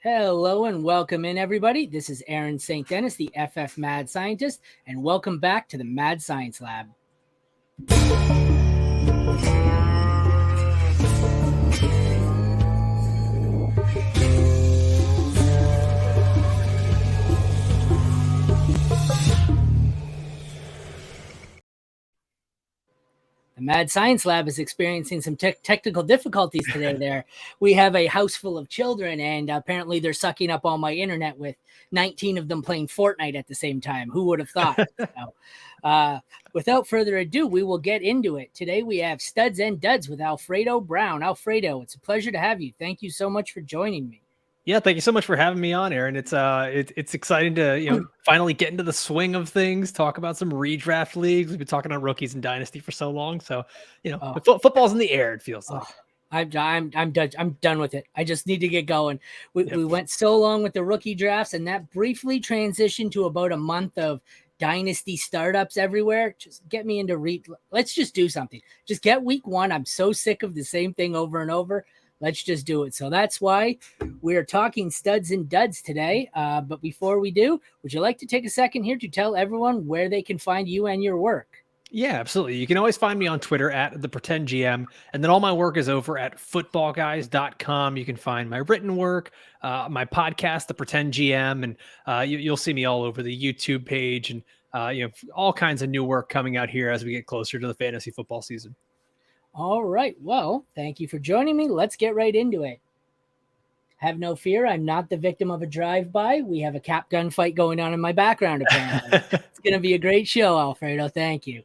Hello and welcome in, everybody. This is Aaron St. Dennis, the FF Mad Scientist, and welcome back to the Mad Science Lab. The Mad Science Lab is experiencing some technical difficulties today. We have a house full of children, and apparently they're sucking up all my internet with 19 of them playing Fortnite at the same time. Who would have thought? Without further ado, we will get into it. Today we have Studs and Duds with Alfredo Brown. Alfredo, it's a pleasure to have you. Thank you so much for joining me. Yeah, thank you so much for having me on, Aaron. It's exciting to finally get into the swing of things. Talk about some redraft leagues. We've been talking on rookies and dynasty for so long, so football's in the air. It feels like. I'm done with it. I just need to get going. We went so long with the rookie drafts, and that briefly transitioned to about a month of dynasty startups everywhere. Just get me into let's just do something. Just get week one. I'm so sick of the same thing over and over. Let's just do it. So that's why we're talking studs and duds today. But before we do, would you like to take a second here to tell everyone where they can find you and your work? Yeah, absolutely. You can always find me on Twitter at the Pretend GM, and then all my work is over at footballguys.com. You can find my written work, my podcast, the Pretend GM, and you'll see me all over the YouTube page, and all kinds of new work coming out here as we get closer to the fantasy football season. All right. Well, thank you for joining me. Let's get right into it. Have no fear. I'm not the victim of a drive-by. We have a cap gun fight going on in my background, apparently. It's going to be a great show, Alfredo. Thank you.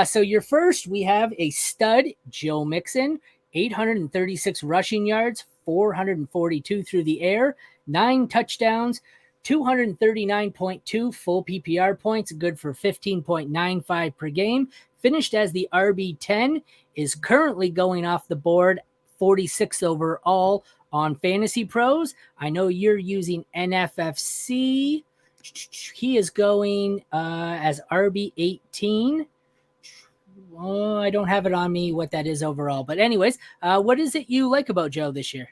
So your first, we have a stud, Joe Mixon, 836 rushing yards, 442 through the air, 9 touchdowns, 239.2 full PPR points, good for 15.95 per game. Finished as the RB10, is currently going off the board, 46th overall on Fantasy Pros. I know you're using NFFC. He is going as RB18. I don't have it on me what that is overall. But anyways, what is it you like about Joe this year?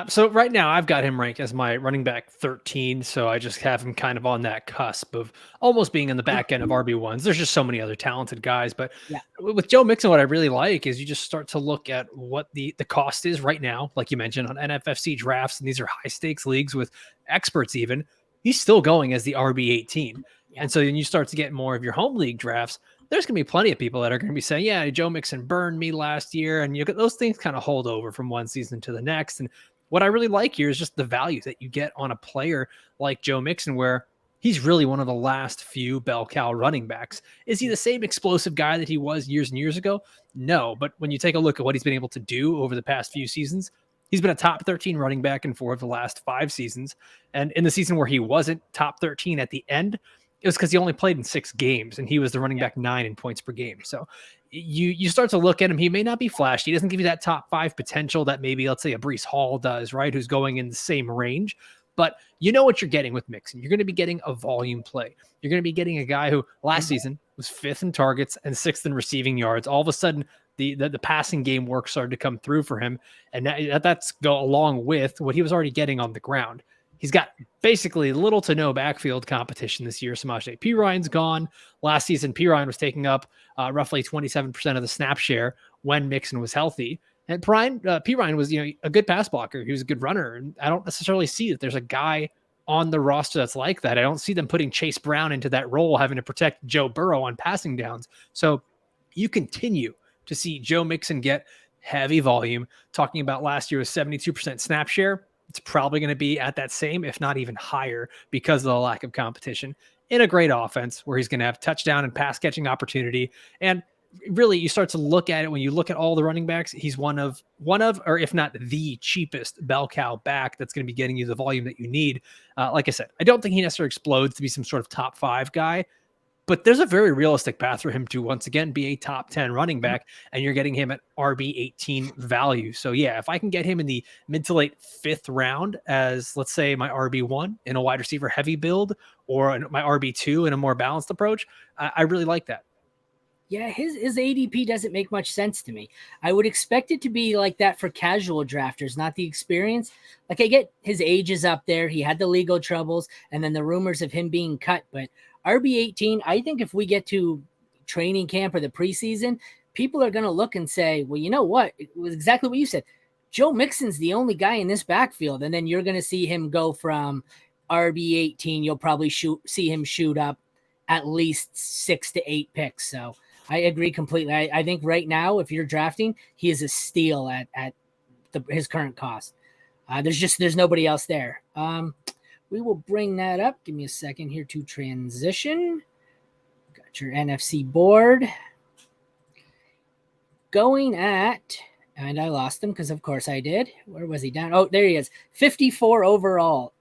So right now I've got him ranked as my running back 13. So I just have him kind of on that cusp of almost being in the back end of RB1s. There's just so many other talented guys, but with Joe Mixon, what I really like is you just start to look at what the cost is right now. Like you mentioned on NFFC drafts, and these are high stakes leagues with experts even, he's still going as the RB18. And so then you start to get more of your home league drafts. There's going to be plenty of people that are going to be saying, yeah, Joe Mixon burned me last year. And you get those things kind of hold over from one season to the next. And what I really like here is just the value that you get on a player like Joe Mixon, where he's really one of the last few bell cow running backs. Is he the same explosive guy that he was years and years ago? No, but when you take a look at what he's been able to do over the past few seasons, he's been a top 13 running back in 4 of the last 5 seasons. And in the season where he wasn't top 13 at the end, it was because he only played in 6 games, and he was the running back 9 in points per game. So you start to look at him. He may not be flashy. He doesn't give you that top 5 potential that maybe, let's say, a Breece Hall does, right? Who's going in the same range. But you know what you're getting with Mixon. You're going to be getting a volume play. You're going to be getting a guy who last season was 5th in targets and 6th in receiving yards. All of a sudden, the passing game work started to come through for him. And that's go along with what he was already getting on the ground. He's got basically little to no backfield competition this year. Samaje Perine's gone. Last season, Perine was taking up roughly 27% of the snap share when Mixon was healthy. And Perine was a good pass blocker. He was a good runner. And I don't necessarily see that there's a guy on the roster that's like that. I don't see them putting Chase Brown into that role, having to protect Joe Burrow on passing downs. So you continue to see Joe Mixon get heavy volume. Talking about last year was 72% snap share. It's probably going to be at that same, if not even higher, because of the lack of competition in a great offense where he's going to have touchdown and pass catching opportunity. And really, you start to look at it when you look at all the running backs, he's one of, or if not the cheapest bell cow back that's going to be getting you the volume that you need. Like I said, I don't think he necessarily explodes to be some sort of top 5 guy, but there's a very realistic path for him to once again be a top 10 running back, and you're getting him at RB18 value. So yeah, if I can get him in the mid to late 5th round as, let's say, my RB1 in a wide receiver heavy build, or my RB2 in a more balanced approach, I really like that. Yeah, his ADP doesn't make much sense to me. I would expect it to be like that for casual drafters, not the experience. Like, I get his age is up there. He had the legal troubles and then the rumors of him being cut. But RB18, I think if we get to training camp or the preseason, people are going to look and say, well, you know what? It was exactly what you said. Joe Mixon's the only guy in this backfield. And then you're going to see him go from RB18. You'll probably see him shoot up at least 6 to 8 picks. So I agree completely. I think right now, if you're drafting, he is a steal at his current cost. There's nobody else there. We will bring that up. Give me a second here to transition. Got your NFC board. Going at, and I lost him because of course I did. Where was he down? Oh, there he is. 54 overall.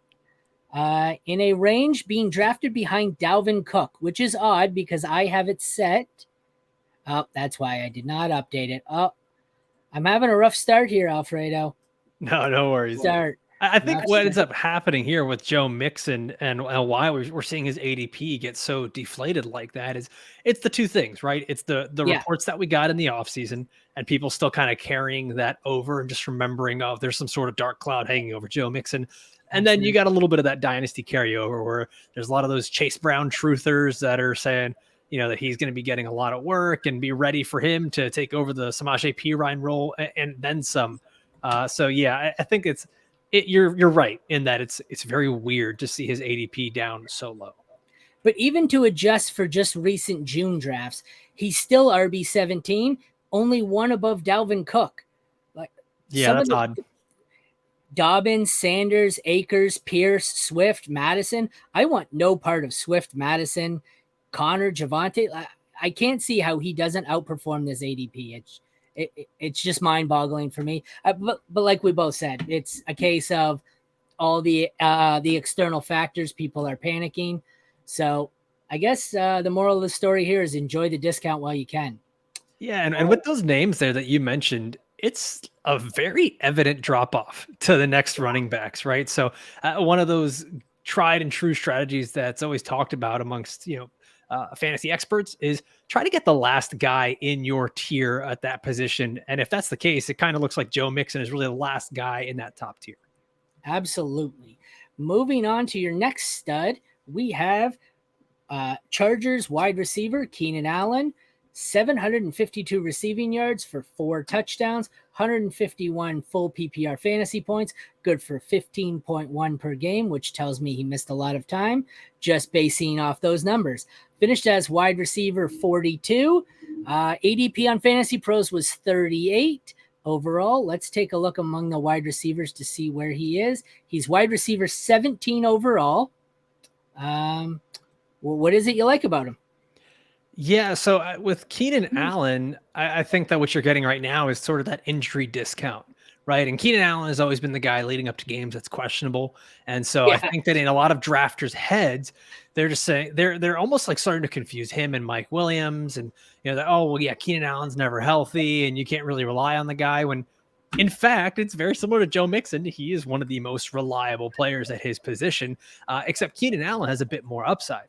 In a range being drafted behind Dalvin Cook, which is odd because I have it set. Oh, that's why I did not update it. Oh, I'm having a rough start here, Alfredo. No worries. Start. I think what ends up happening here with Joe Mixon and why we're seeing his ADP get so deflated like that is it's the two things, right? It's the reports that we got in the offseason and people still kind of carrying that over and just remembering, oh, there's some sort of dark cloud hanging over Joe Mixon. And then you got a little bit of that dynasty carryover where there's a lot of those Chase Brown truthers that are saying, that he's going to be getting a lot of work and be ready for him to take over the Samaje Perine role and then some. So yeah, I think you're right in that it's very weird to see his ADP down so low. But even to adjust for just recent June drafts, he's still RB17, only one above Dalvin Cook. Like, yeah, that's odd. Dobbins, Sanders, Akers, Pierce, Swift, Madison. I want no part of Swift, Madison, Connor, Javonte. I can't see how he doesn't outperform this ADP. It's just mind-boggling for me. But like we both said, it's a case of all the external factors. People are panicking. So I guess the moral of the story here is enjoy the discount while you can. Yeah, and with those names there that you mentioned, it's a very evident drop-off to the next running backs, right? So one of those tried and true strategies that's always talked about amongst, fantasy experts is try to get the last guy in your tier at that position. And if that's the case, it kind of looks like Joe Mixon is really the last guy in that top tier. Absolutely. Moving on to your next stud, we have Chargers wide receiver Keenan Allen, 752 receiving yards for 4 touchdowns, 151 full PPR fantasy points, good for 15.1 per game, which tells me he missed a lot of time just basing off those numbers. Finished as wide receiver 42. ADP on Fantasy Pros was 38 overall. Let's take a look among the wide receivers to see where he is. He's wide receiver 17 overall. What is it you like about him? Yeah, so with Keenan Allen, I think that what you're getting right now is sort of that injury discount, right? And Keenan Allen has always been the guy leading up to games that's questionable. And so I think that in a lot of drafters' heads, they're just saying they're almost like starting to confuse him and Mike Williams. And, Keenan Allen's never healthy and you can't really rely on the guy when, in fact, it's very similar to Joe Mixon. He is one of the most reliable players at his position, except Keenan Allen has a bit more upside.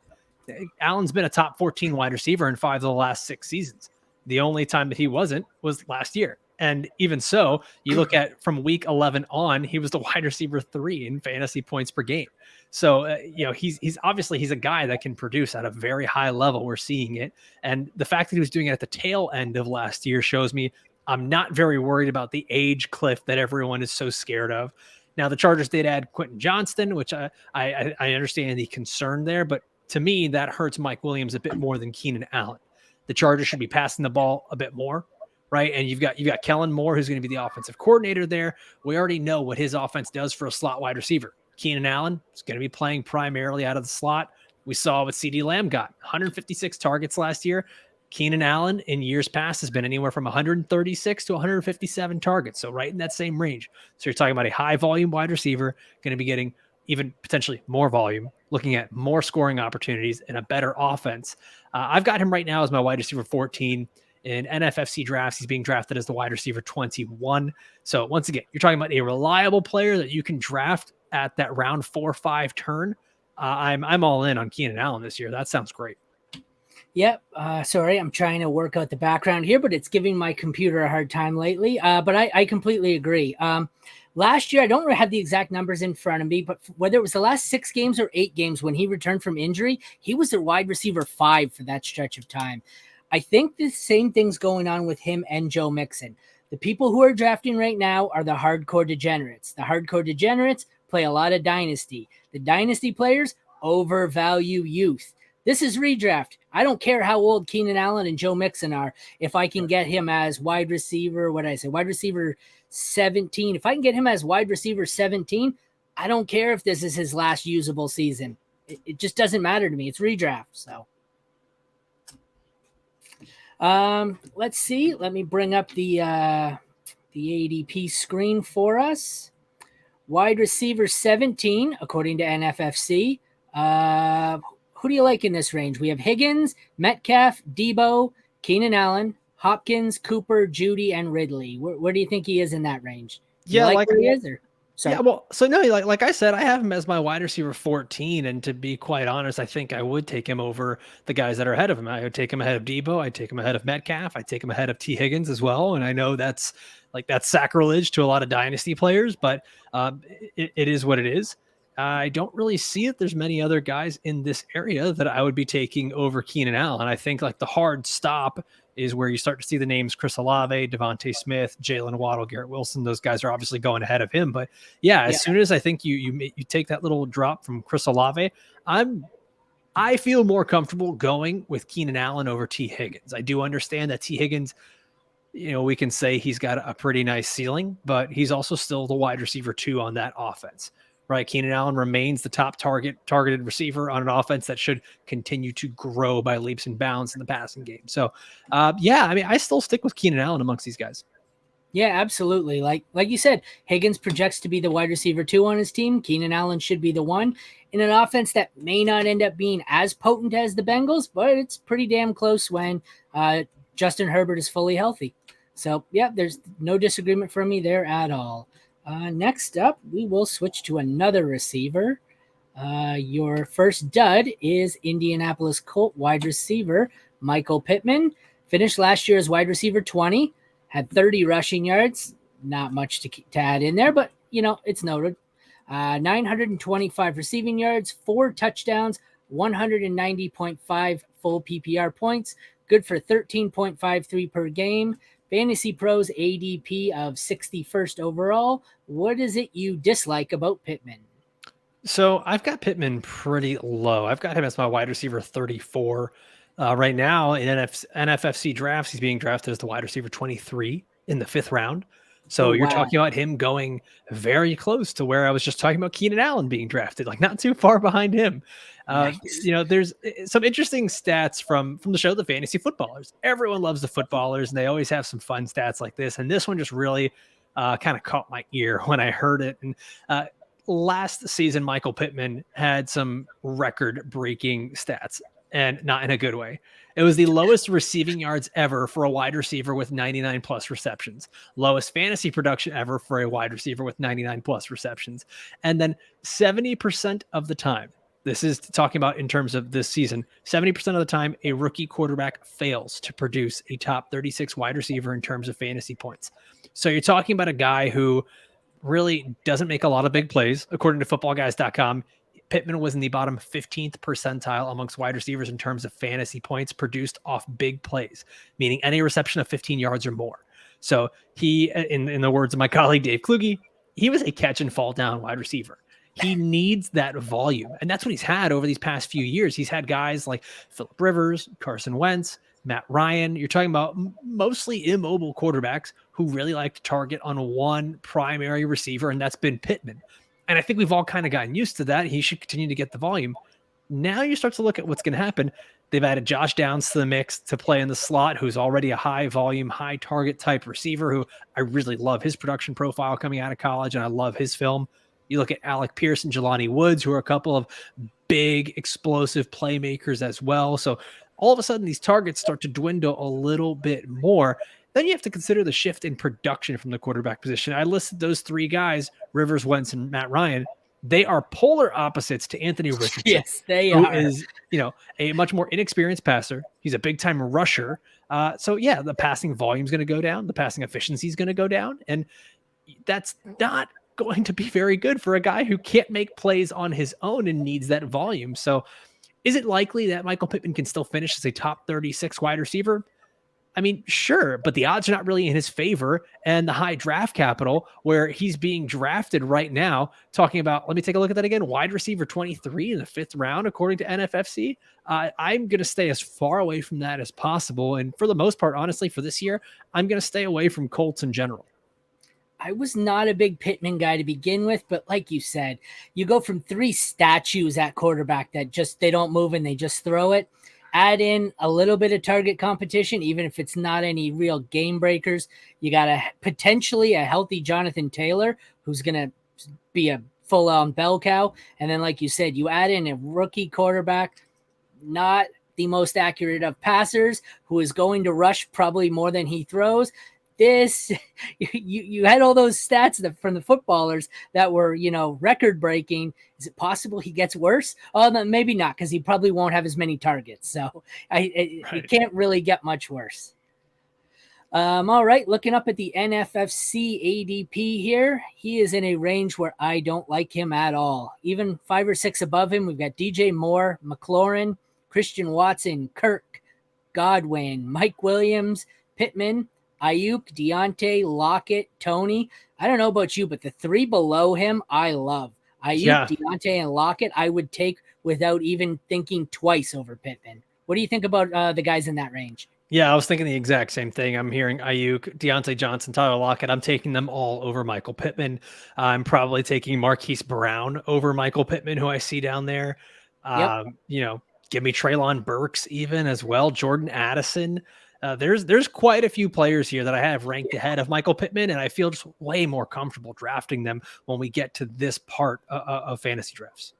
Allen's been a top 14 wide receiver in 5 of the last 6 seasons. The only time that he wasn't was last year. And even so, you look at from week 11 on, he was the wide receiver 3 in fantasy points per game. So, he's obviously he's a guy that can produce at a very high level. We're seeing it. And the fact that he was doing it at the tail end of last year shows me I'm not very worried about the age cliff that everyone is so scared of. Now, the Chargers did add Quentin Johnston, which I understand the concern there, but to me, that hurts Mike Williams a bit more than Keenan Allen. The Chargers should be passing the ball a bit more, right? And you've got Kellen Moore, who's going to be the offensive coordinator there. We already know what his offense does for a slot wide receiver. Keenan Allen is going to be playing primarily out of the slot. We saw what CeeDee Lamb got, 156 targets last year. Keenan Allen in years past has been anywhere from 136 to 157 targets. So right in that same range. So you're talking about a high volume wide receiver going to be getting even potentially more volume, looking at more scoring opportunities and a better offense. I've got him right now as my wide receiver 14 in NFFC drafts. He's being drafted as the wide receiver 21. So once again, you're talking about a reliable player that you can draft at that round 4-5 turn. I'm all in on Keenan Allen this year. That sounds great. Yep. Sorry, I'm trying to work out the background here, but it's giving my computer a hard time lately. But I completely agree. Last year, I don't have the exact numbers in front of me, but whether it was the last 6 games or 8 games when he returned from injury, he was the wide receiver 5 for that stretch of time. I think the same thing's going on with him and Joe Mixon. The people who are drafting right now are the hardcore degenerates. The hardcore degenerates play a lot of dynasty. The dynasty players overvalue youth. This is redraft. I don't care how old Keenan Allen and Joe Mixon are. If I can get him as wide receiver, what did I say? Wide receiver 17. If I can get him as wide receiver 17, I don't care if this is his last usable season. It just doesn't matter to me. It's redraft. So let's see. Let me bring up the ADP screen for us. Wide receiver 17, according to NFFC. Who do you like in this range? We have Higgins, Metcalf, Debo, Keenan Allen, Hopkins, Cooper, Judy, and Ridley. Where do you think he is in that range? Do you like where he is? Or? Sorry. Yeah, well, so no, like I said, I have him as my wide receiver 14, and to be quite honest, I think I would take him over the guys that are ahead of him. I would take him ahead of Debo. I'd take him ahead of Metcalf. I'd take him ahead of T. Higgins as well. And I know that's sacrilege to a lot of dynasty players, but it is what it is. I don't really see it. There's many other guys in this area that I would be taking over Keenan Allen. I think like the hard stop is where you start to see the names Chris Olave, Devontae Smith, Jalen Waddle, Garrett Wilson. Those guys are obviously going ahead of him. But yeah, as soon as I think you take that little drop from Chris Olave, I feel more comfortable going with Keenan Allen over T. Higgins. I do understand that T. Higgins, we can say he's got a pretty nice ceiling, but he's also still the wide receiver 2 on that offense. Right, Keenan Allen remains the top targeted receiver on an offense that should continue to grow by leaps and bounds in the passing game. So, I still stick with Keenan Allen amongst these guys. Yeah, absolutely. Like you said, Higgins projects to be the wide receiver 2 on his team. Keenan Allen should be the 1 in an offense that may not end up being as potent as the Bengals, but it's pretty damn close when Justin Herbert is fully healthy. So, yeah, there's no disagreement from me there at all. Next up, we will switch to another receiver. Your first dud is Indianapolis Colt wide receiver Michael Pittman. Finished last year as wide receiver 20, had 30 rushing yards. Not much to add in there, but, it's noted. 925 receiving yards, 4 touchdowns, 190.5 full PPR points. Good for 13.53 per game. Fantasy Pros ADP of 61st overall. What is it you dislike about Pittman? So I've got Pittman pretty low. I've got him as my wide receiver 34. Right now in NFFC drafts, he's being drafted as the wide receiver 23 in the 5th round. So you're talking about him going very close to where I was just talking about Keenan Allen being drafted, like not too far behind him. Nice. There's some interesting stats from the show, The Fantasy Footballers. Everyone loves the footballers, and they always have some fun stats like this. And this one just really kind of caught my ear when I heard it. And last season, Michael Pittman had some record-breaking stats, and not in a good way. It was the lowest receiving yards ever for a wide receiver with 99 plus receptions, lowest fantasy production ever for a wide receiver with 99 plus receptions. And then 70% of the time, this is talking about in terms of this season, 70% of the time, a rookie quarterback fails to produce a top 36 wide receiver in terms of fantasy points. So you're talking about a guy who really doesn't make a lot of big plays. According to footballguys.com, Pittman was in the bottom 15th percentile amongst wide receivers in terms of fantasy points produced off big plays, meaning any reception of 15 yards or more. So he, in the words of my colleague Dave Kluge, he was a catch and fall down wide receiver. He needs that volume, and that's what he's had over these past few years. He's had guys like Phillip Rivers, Carson Wentz, Matt Ryan. You're talking about mostly immobile quarterbacks who really like to target on one primary receiver, and that's been Pittman. And I think we've all kind of gotten used to that. He should continue to get the volume. Now you start to look at what's going to happen. They've added Josh Downs to the mix to play in the slot, who's already a high volume, high target type receiver who I really love his production profile coming out of college, and I love his film. You look at Alec Pierce and Jelani Woods, who are a couple of big, explosive playmakers as well. So all of a sudden, these targets start to dwindle a little bit more. Then you have to consider the shift in production from the quarterback position. I listed those 3 guys, Rivers, Wentz, and Matt Ryan. They are polar opposites to Anthony Richardson. Yes, they who are. is, a much more inexperienced passer. He's a big time rusher. So yeah, the passing volume is going to go down. The passing efficiency is going to go down. And that's not going to be very good for a guy who can't make plays on his own and needs that volume. So is it likely that Michael Pittman can still finish as a top 36 wide receiver? I mean, sure, but the odds are not really in his favor, and the high draft capital where he's being drafted right now, talking about, let me take a look at that again, wide receiver 23 in the 5th round, according to NFFC. I'm going to stay as far away from that as possible. And for the most part, honestly, for this year, I'm going to stay away from Colts in general. I was not a big Pittman guy to begin with, but like you said, you go from 3 statues at quarterback that just, they don't move and they just throw it. Add in a little bit of target competition, even if it's not any real game breakers. You got potentially a healthy Jonathan Taylor, who's going to be a full-on bell cow. And then, like you said, you add in a rookie quarterback, not the most accurate of passers, who is going to rush probably more than he throws. This, you had all those stats from the footballers that were, record breaking. Is it possible he gets worse? Oh, no, maybe not, because he probably won't have as many targets. So it can't really get much worse. All right, looking up at the NFFC ADP here, he is in a range where I don't like him at all. Even 5 or 6 above him, we've got DJ Moore, McLaurin, Christian Watson, Kirk, Godwin, Mike Williams, Pittman, Ayuk, Deontay, Lockett, Tony. I don't know about you, but the 3 below him, I love. Ayuk, Deontay, and Lockett, I would take without even thinking twice over Pittman. What do you think about the guys in that range? Yeah, I was thinking the exact same thing. I'm hearing Ayuk, Deontay Johnson, Tyler Lockett. I'm taking them all over Michael Pittman. I'm probably taking Marquise Brown over Michael Pittman, who I see down there. Yep. Give me Treylon Burks even as well, Jordan Addison. There's quite a few players here that I have ranked ahead of Michael Pittman, and I feel just way more comfortable drafting them when we get to this part of fantasy drafts.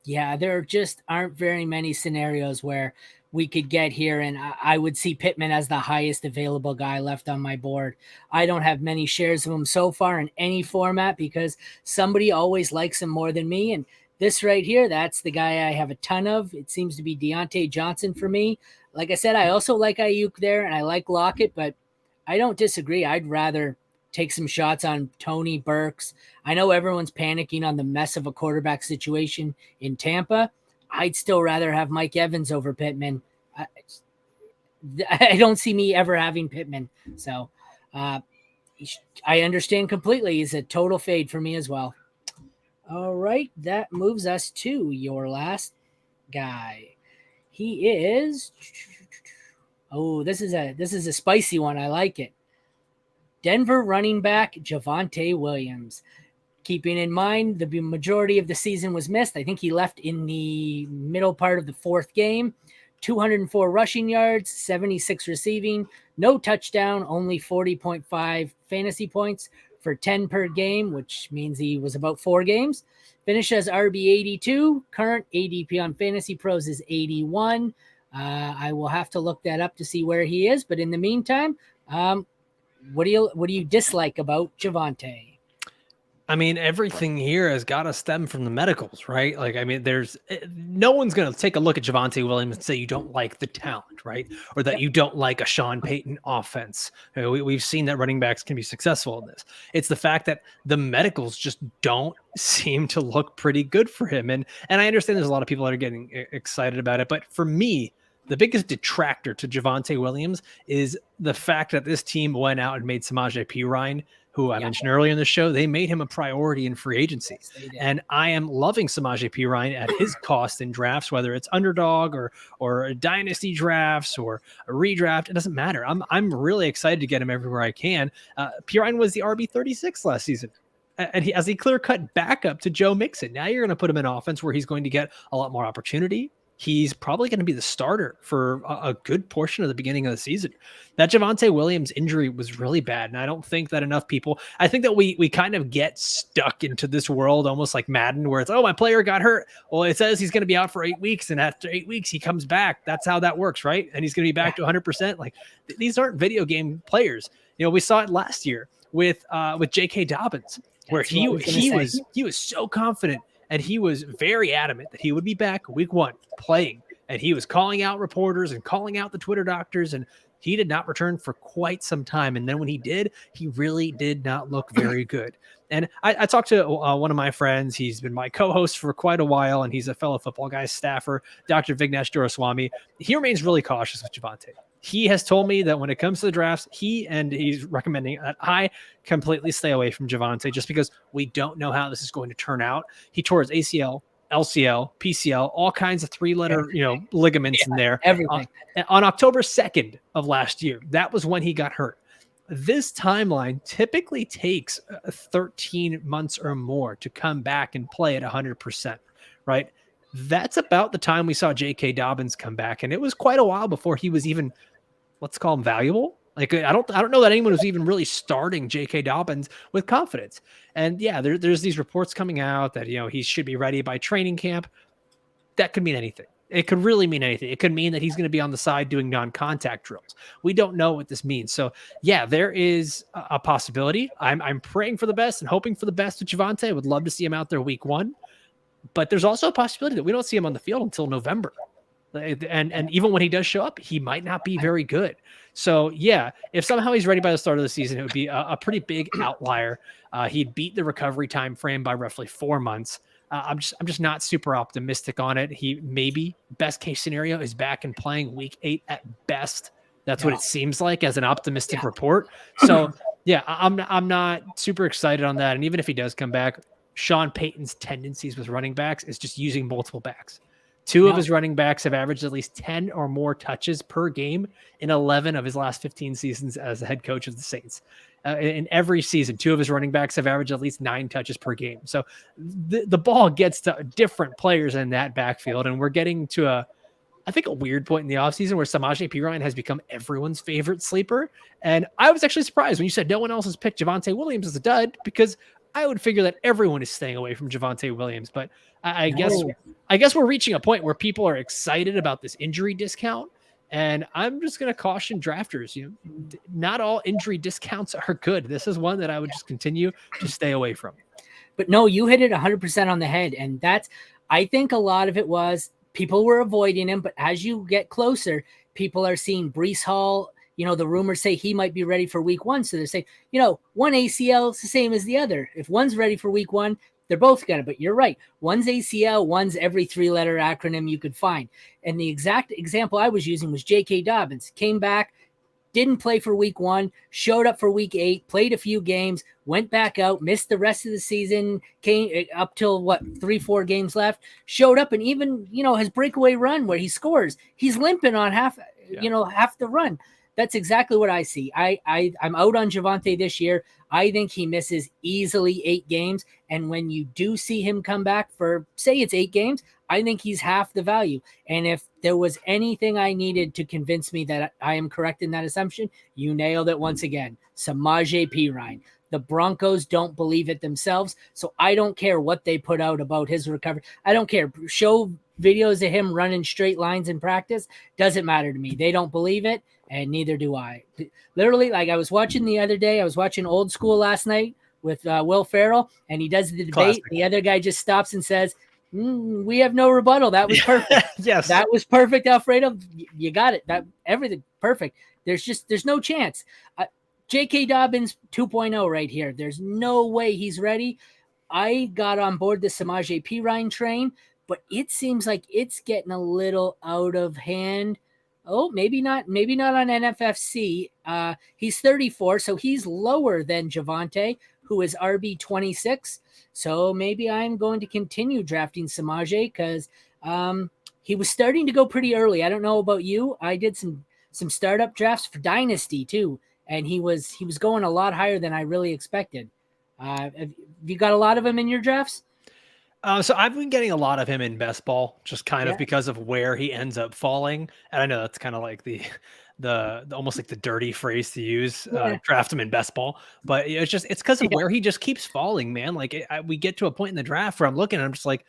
Yeah, there just aren't very many scenarios where we could get here, and I would see Pittman as the highest available guy left on my board. I don't have many shares of him so far in any format because somebody always likes him more than me, and this right here, that's the guy I have a ton of. It seems to be Deontay Johnson for me. Like I said, I also like Ayuk there, and I like Lockett, but I don't disagree. I'd rather take some shots on Tony Burks. I know everyone's panicking on the mess of a quarterback situation in Tampa. I'd still rather have Mike Evans over Pittman. I don't see me ever having Pittman. So I understand completely. He's a total fade for me as well. All right, that moves us to your last guy. He is, this is a spicy one. I like it. Denver running back Javonte Williams. Keeping in mind the majority of the season was missed. I think he left in the middle part of the 4th game. 204 rushing yards, 76 receiving, no touchdown, only 40.5 fantasy points for 10 per game, which means he was about 4 games. Finished as RB 82. Current ADP on Fantasy Pros is 81. I will have to look that up to see where he is. But in the meantime, what do you dislike about Javonte? I mean, everything here has got to stem from the medicals, right? Like, I mean, there's no one's going to take a look at Javonte Williams and say you don't like the talent, right? Or that you don't like a Sean Payton offense. We've seen that running backs can be successful in this. It's the fact that the medicals just don't seem to look pretty good for him. And I understand there's a lot of people that are getting excited about it. But for me, the biggest detractor to Javonte Williams is the fact that this team went out and made Samaje Perine, who I mentioned earlier in the show. They made him a priority in free agency. And I am loving Samaje Perine at his cost in drafts, whether it's underdog or dynasty drafts or a redraft. It doesn't matter. I'm really excited to get him everywhere I can. Perine was the RB 36 last season. And he, as a clear-cut backup to Joe Mixon. Now you're going to put him in offense where he's going to get a lot more opportunity. He's probably going to be the starter for a good portion of the beginning of the season. That Javonte Williams injury was really bad. And I don't think that enough people, I think that we kind of get stuck into this world, almost like Madden, where it's, oh, my player got hurt. Well, it says he's going to be out for 8 weeks. And after 8 weeks, he comes back. That's how that works, right? And he's going to be back to 100%. Like, these aren't video game players. You know, we saw it last year with J.K. Dobbins, where he was so confident. and he was very adamant that he would be back week 1 playing. And he was calling out reporters and calling out the Twitter doctors, and he did not return for quite some time. And then when he did, he really did not look very good. And I talked to one of my friends. He's been my co-host for quite a while, and he's a fellow football guy staffer, Dr. Vignesh Duraswamy. He remains really cautious with Javonte. He has told me that when it comes to the drafts, he's recommending that I completely stay away from Javonte just because we don't know how this is going to turn out. He tore his ACL, LCL, PCL, all kinds of 3-letter, ligaments in there. Everything. On October 2nd of last year, that was when he got hurt. This timeline typically takes 13 months or more to come back and play at 100%, right? That's about the time we saw J.K. Dobbins come back, and it was quite a while before he was even, let's call him valuable. Like, I don't know that anyone was even really starting J.K. Dobbins with confidence. And yeah, there's these reports coming out that, he should be ready by training camp. That could mean anything. It could really mean anything. It could mean that he's going to be on the side doing non-contact drills. We don't know what this means. So yeah, there is a possibility. I'm praying for the best and hoping for the best with Javonte. I would love to see him out there week 1, but there's also a possibility that we don't see him on the field until November. And even when he does show up, he might not be very good. So yeah, if somehow he's ready by the start of the season, it would be a pretty big outlier. He'd beat the recovery time frame by roughly 4 months. I'm just not super optimistic on it. He maybe best case scenario is back and playing week 8 at best. That's what it seems like as an optimistic report. So yeah, I'm not super excited on that. And even if he does come back, Sean Payton's tendencies with running backs is just using multiple backs. 2 of his running backs have averaged at least 10 or more touches per game in 11 of his last 15 seasons as the head coach of the Saints. In every season, 2 of his running backs have averaged at least 9 touches per game. So the ball gets to different players in that backfield, and we're getting to I think a weird point in the offseason where Samaje Perine has become everyone's favorite sleeper. And I was actually surprised when you said no one else has picked Javonte Williams as a dud, because I would figure that everyone is staying away from Javonte Williams. But I guess we're reaching a point where people are excited about this injury discount. And I'm just going to caution drafters, not all injury discounts are good. This is one that I would just continue to stay away from. But no, you hit it 100% on the head. And I think a lot of it was people were avoiding him. But as you get closer, people are seeing Breece Hall. The rumors say he might be ready for week 1. So they're saying, one ACL is the same as the other. If one's ready for week 1, they're both gonna. But you're right. One's ACL, one's every 3-letter acronym you could find. And the exact example I was using was J.K. Dobbins. Came back, didn't play for week 1, showed up for week 8, played a few games, went back out, missed the rest of the season, came up till 3-4 games left, showed up, and even, his breakaway run where he scores, he's limping on half the run. That's exactly what I see. I'm out on Javonte this year. I think he misses easily 8 games. And when you do see him come back for, say it's 8 games, I think he's half the value. And if there was anything I needed to convince me that I am correct in that assumption, you nailed it once again. Samaje Perine. The Broncos don't believe it themselves. So I don't care what they put out about his recovery. I don't care. Show videos of him running straight lines in practice. Doesn't matter to me. They don't believe it. And neither do I. Literally, like I was watching the other day, I was watching Old School last night with Will Ferrell, and he does the debate. Classic. The other guy just stops and says, we have no rebuttal. That was perfect. Yes. That was perfect, Alfredo. You got it. Everything perfect. There's no chance. J.K. Dobbins 2.0 right here. There's no way he's ready. I got on board the Samaje Perine train, but it seems like it's getting a little out of hand. Oh, maybe not on NFFC. He's 34, so he's lower than Javonte, who is RB 26. So maybe I'm going to continue drafting Samaje because he was starting to go pretty early. I don't know about you. I did some startup drafts for Dynasty too, and he was going a lot higher than I really expected. Have you got a lot of him in your drafts? So I've been getting a lot of him in best ball, just kind of because of where he ends up falling. And I know that's kind of like the almost like the dirty phrase to use, draft him in best ball. But it's because of where he just keeps falling, man. Like we get to a point in the draft where I'm looking and I'm just like,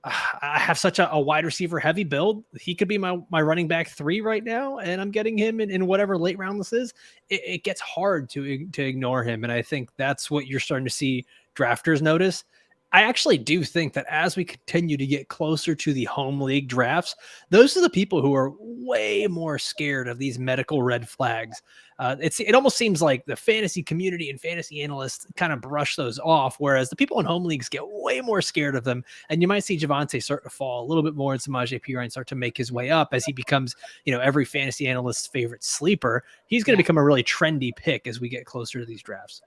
I have such a wide receiver heavy build. He could be my running back 3 right now. And I'm getting him in whatever late round this is. It gets hard to ignore him. And I think that's what you're starting to see drafters notice. I actually do think that as we continue to get closer to the home league drafts, those are the people who are way more scared of these medical red flags. It almost seems like the fantasy community and fantasy analysts kind of brush those off, whereas the people in home leagues get way more scared of them. And you might see Javonte start to fall a little bit more, and Samaje Perine start to make his way up as he becomes, every fantasy analyst's favorite sleeper. He's going to become a really trendy pick as we get closer to these drafts.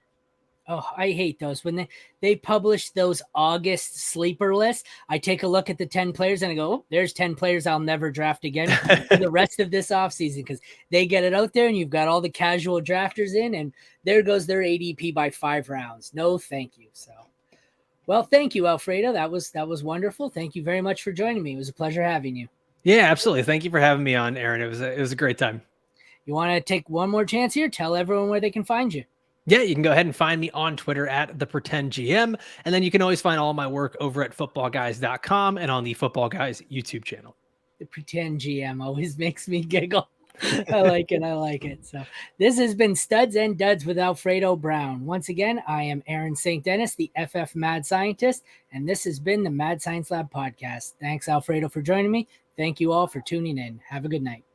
Oh, I hate those. When they publish those August sleeper lists, I take a look at the 10 players and I go, oh, there's 10 players I'll never draft again for the rest of this offseason, because they get it out there and you've got all the casual drafters in, and there goes their ADP by 5 rounds. No, thank you. So, well, thank you, Alfredo. That was wonderful. Thank you very much for joining me. It was a pleasure having you. Yeah, absolutely. Thank you for having me on, Aaron. It was a great time. You want to take one more chance here? Tell everyone where they can find you. Yeah, you can go ahead and find me on Twitter at @thepretendgm. And then you can always find all my work over at footballguys.com and on the Football Guys YouTube channel. The Pretend GM always makes me giggle. I like it. So this has been Studs and Duds with Alfredo Brown. Once again, I am Aaron St. Dennis, the FF Mad Scientist, and this has been the Mad Science Lab podcast. Thanks, Alfredo, for joining me. Thank you all for tuning in. Have a good night.